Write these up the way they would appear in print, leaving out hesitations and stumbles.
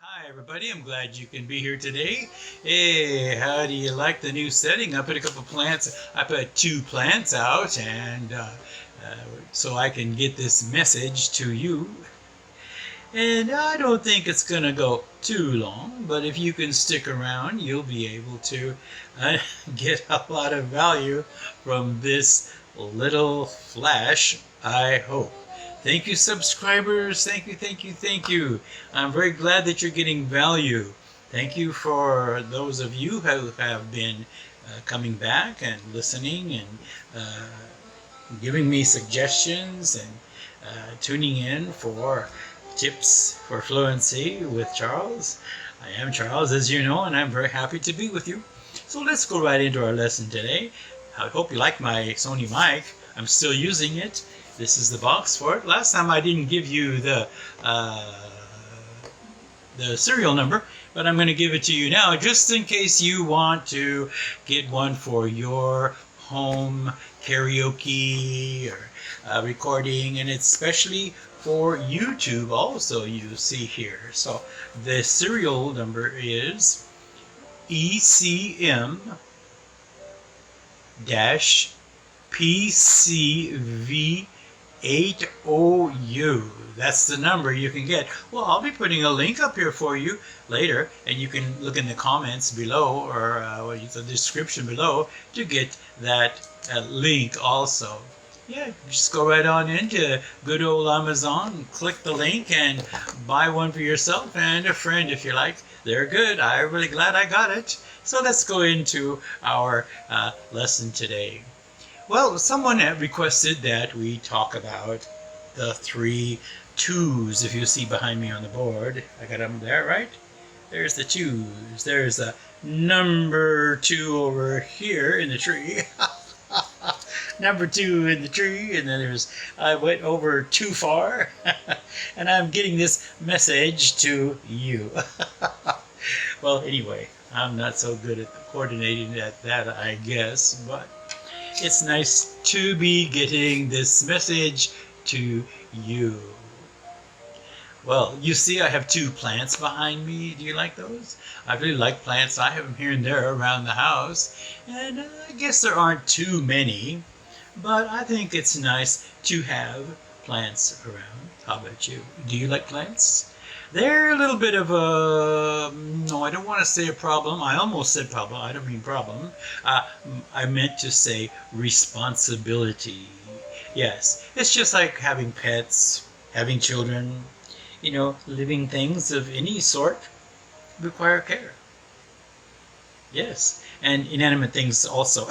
Hi everybody, I'm glad you can be here today. Hey, how do you like the new setting? I put two plants out so I can get this message to you. And I don't think it's going to go too long, but if you can stick around, you'll be able to get a lot of value from this little flash, I hope. Thank you, subscribers. Thank you, thank you, thank you. I'm very glad that you're getting value. Thank you for those of you who have been coming back and listening and giving me suggestions and tuning in for tips for fluency with Charles. I am Charles, as you know, and I'm very happy to be with you. So let's go right into our lesson today. I hope you like my Sony mic. I'm still using it. This is the box for it. Last time I didn't give you the serial number, but I'm going to give it to you now just in case you want to get one for your home karaoke or recording, and it's especially for YouTube also, you see here. So the serial number is ECM PCV 8OU. That's the number you can get. Well, I'll be putting a link up here for you later, and you can look in the comments below or the description below to get that link also. Yeah, just go right on into good old Amazon, click the link, and buy one for yourself and a friend if you like. They're good. I'm really glad I got it. So let's go into our lesson today. Well, someone had requested that we talk about the 3 twos. If you see behind me on the board, I got them there, right? There's the twos. There's a number 2 over here in the tree. Number 2 in the tree, and then I went over too far, and I'm getting this message to you. Well, anyway, I'm not so good at coordinating that, I guess, but it's nice to be getting this message to you. Well, you see I have 2 plants behind me. Do you like those? I really like plants. I have them here and there around the house, and I guess there aren't too many, but I think it's nice to have plants around. How about you? Do you like plants? They're a little bit of a, no, I don't want to say a problem. I almost said problem. I don't mean problem. I meant to say responsibility. Yes, it's just like having pets, having children, living things of any sort require care. Yes, and inanimate things also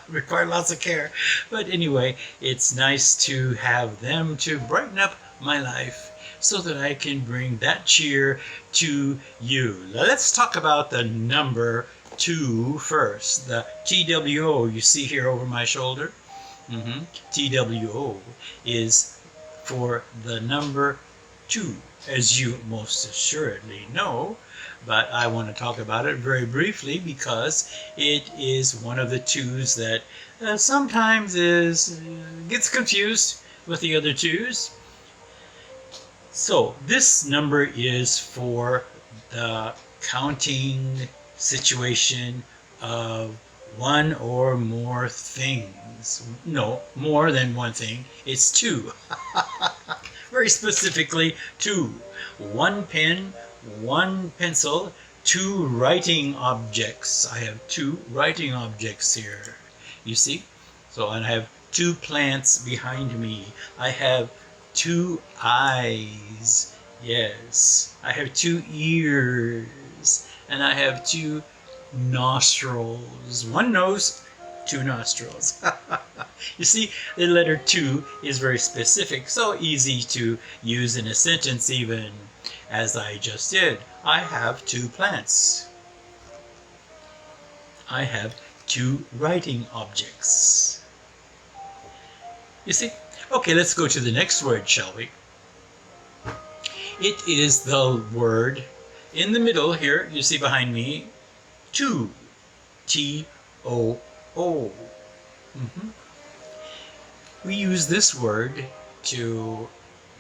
require lots of care. But anyway, it's nice to have them to brighten up my life so that I can bring that cheer to you. Now let's talk about the number 2 first. The TWO you see here over my shoulder. TWO is for the number 2, as you most assuredly know. But I want to talk about it very briefly because it is one of the 2s that sometimes gets confused with the other 2s. So this number is for the counting situation of one or more things. No, more than one thing. It's 2. Very specifically 2. 1 pen, 1 pencil, 2 writing objects. I have 2 writing objects here. You see? So, and I have 2 plants behind me. I have 2 eyes. Yes. I have 2 ears. And I have 2 nostrils. 1 nose, 2 nostrils. You see, the letter 2 is very specific, so easy to use in a sentence even as I just did. I have 2 plants. I have 2 writing objects. You see? Okay, let's go to the next word, shall we? It is the word in the middle here, you see behind me, to. T-O-O. We use this word to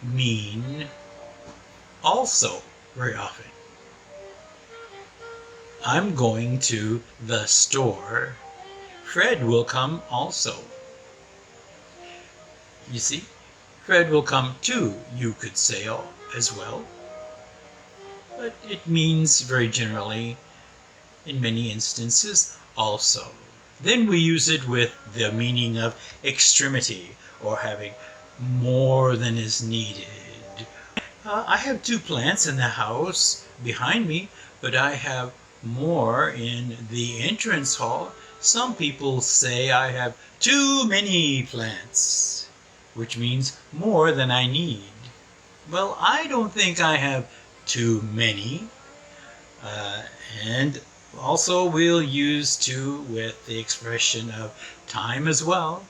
mean also very often. I'm going to the store. Fred will come also. You see, Fred will come too, you could say as well. But it means very generally, in many instances, also. Then we use it with the meaning of extremity, or having more than is needed. I have 2 plants in the house behind me, but I have more in the entrance hall. Some people say I have too many plants, which means more than I need. Well, I don't think I have too many. And also we'll use to with the expression of time as well.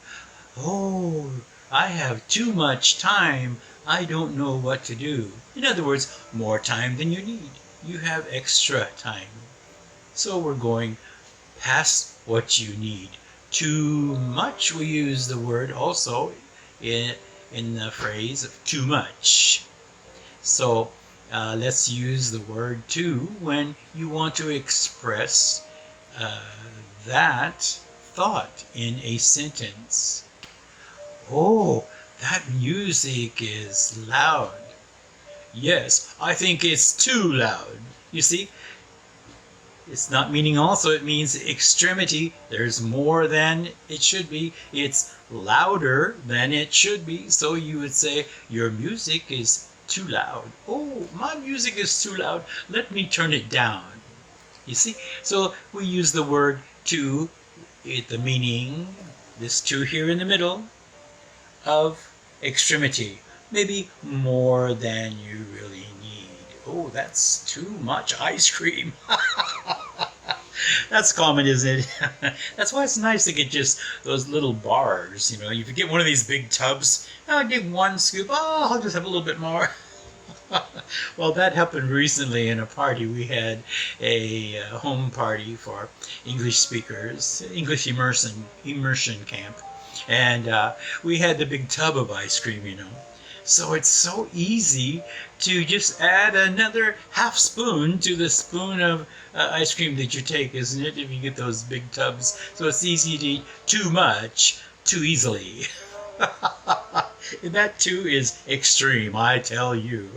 Oh, I have too much time. I don't know what to do. In other words, more time than you need. You have extra time. So we're going past what you need. Too much, we use the word also in the phrase of too much. So let's use the word too when you want to express that thought in a sentence. Oh, that music is loud. Yes, I think it's too loud. You see, it's not meaning also, it means extremity. There's more than it should be. It's louder than it should be. So you would say, your music is too loud. Oh, my music is too loud. Let me turn it down. You see? So we use the word to, the meaning, this to here in the middle, of extremity. Maybe more than you really need. Oh, that's too much ice cream. That's common, isn't it? That's why it's nice to get just those little bars. You know, if you get one of these big tubs, I'll get 1 scoop. Oh, I'll just have a little bit more. Well, that happened recently in a party. We had a home party for English speakers, English immersion camp. And we had the big tub of ice cream, you know. So it's so easy to just add another half spoon to the spoon of ice cream that you take, isn't it? If you get those big tubs. So it's easy to eat too much too easily. And that too is extreme, I tell you.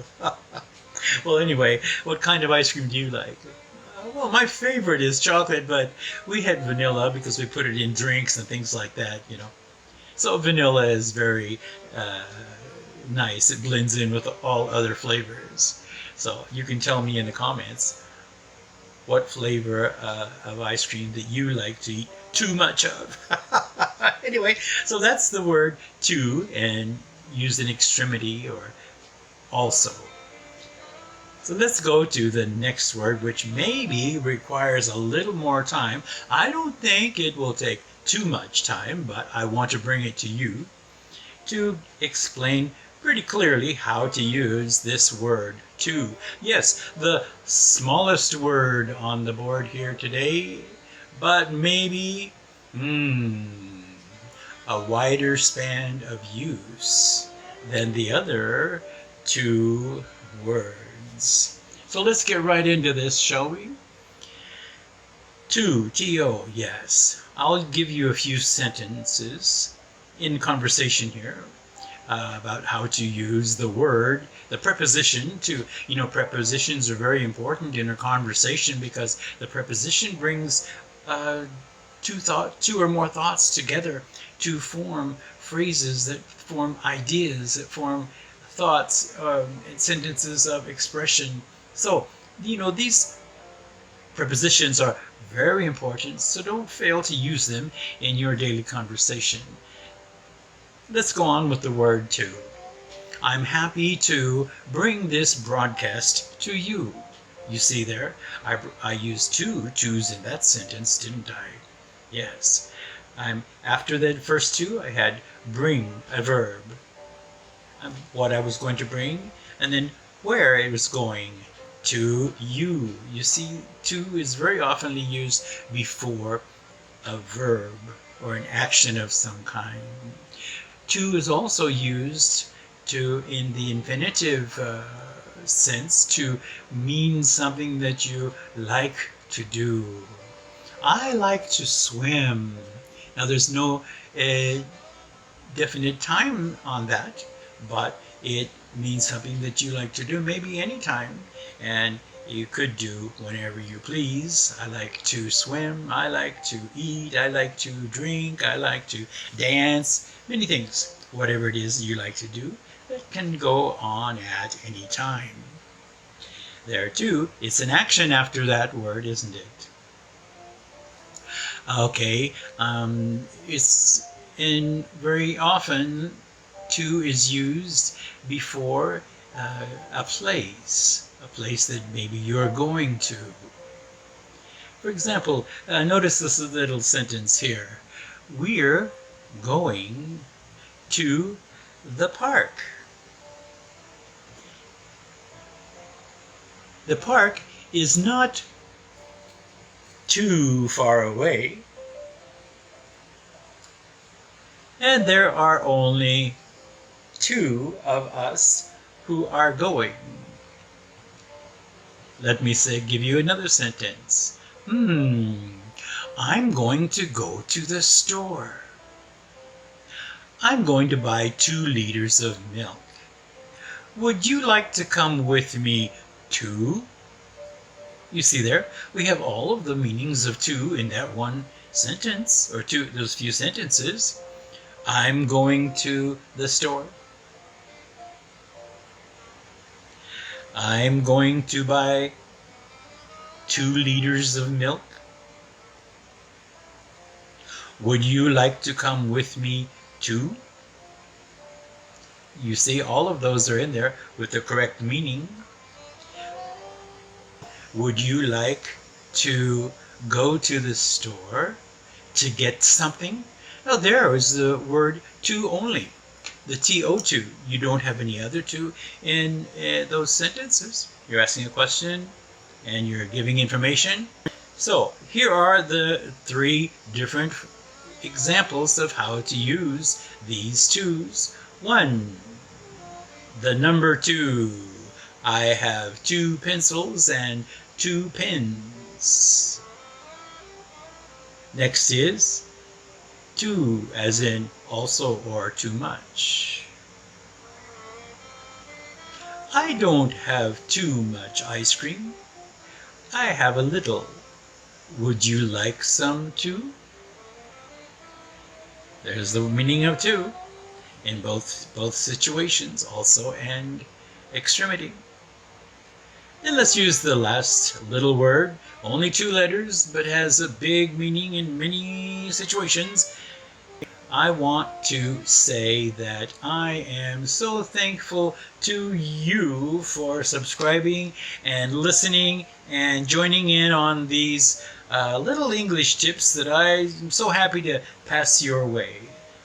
Well, anyway, what kind of ice cream do you like? Well, my favorite is chocolate, but we had vanilla because we put it in drinks and things like that, you know. So vanilla is very nice. It blends in with all other flavors. So you can tell me in the comments what flavor of ice cream that you like to eat too much of. Anyway, so that's the word to, and used in extremity or also. So let's go to the next word, which maybe requires a little more time. I don't think it will take too much time, but I want to bring it to you to explain pretty clearly how to use this word to. Yes, the smallest word on the board here today, but maybe a wider span of use than the other 2 words. So let's get right into this, shall we? To, T-O, yes. I'll give you a few sentences in conversation here about how to use the word, the preposition to. You know, prepositions are very important in a conversation because the preposition brings 2 or more thoughts together to form phrases that form ideas, that form thoughts and sentences of expression. So, you know, these prepositions are very important, so don't fail to use them in your daily conversation. Let's go on with the word to. I'm happy to bring this broadcast to you. You see there, I used to's in that sentence, didn't I? Yes. After the first 2, I had bring, a verb. What I was going to bring, and then where it was going. To you. You see, to is very often used before a verb or an action of some kind. To is also used to, in the infinitive sense, to mean something that you like to do? I like to swim. Now there's no definite time on that, but it means something that you like to do maybe anytime, and you could do whenever you please. I like to swim, I like to eat, I like to drink, I like to dance, many things. Whatever it is you like to do, that can go on at any time. There too, it's an action after that word, isn't it? Okay, it's in very often to is used before a place that maybe you're going to. For example, notice this little sentence here. We're going to the park. The park is not too far away, and there are only two of us who are going. Let me give you another sentence. I'm going to go to the store. I'm going to buy 2 liters of milk. Would you like to come with me too? You see there, we have all of the meanings of to in that one sentence, or those few sentences. I'm going to the store. I'm going to buy 2 liters of milk. Would you like to come with me too? You see, all of those are in there with the correct meaning. Would you like to go to the store to get something? Now there is the word to only, the to. You don't have any other to in those sentences. You're asking a question and you're giving information. So here are the 3 different examples of how to use these tos. 1, the number 2. I have 2 pencils and 2 pens. Next is too, as in also or too much. I don't have too much ice cream. I have a little. Would you like some too? There's the meaning of too in both situations, also and extremity. Then let's use the last little word, only 2 letters, but has a big meaning in many situations. I want to say that I am so thankful to you for subscribing and listening and joining in on these little English tips that I'm so happy to pass your way.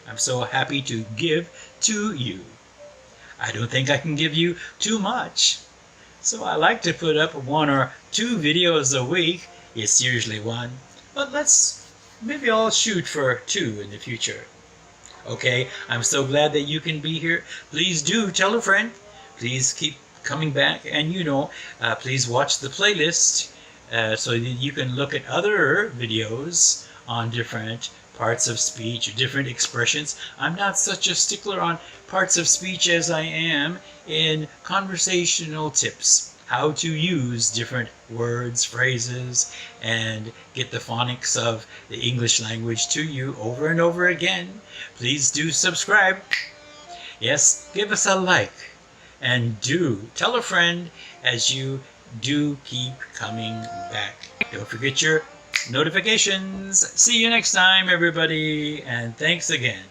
I'm so happy to give to you. I don't think I can give you too much. So I like to put up 1 or 2 videos a week. It's usually 1. But maybe I'll shoot for 2 in the future. Okay, I'm so glad that you can be here. Please do tell a friend. Please keep coming back. And please watch the playlist so that you can look at other videos on different parts of speech, different expressions. I'm not such a stickler on parts of speech as I am in conversational tips, how to use different words, phrases, and get the phonics of the English language to you over and over again. Please do subscribe. Yes, give us a like, and do tell a friend as you do keep coming back. Don't forget your notifications. See you next time, everybody, and thanks again.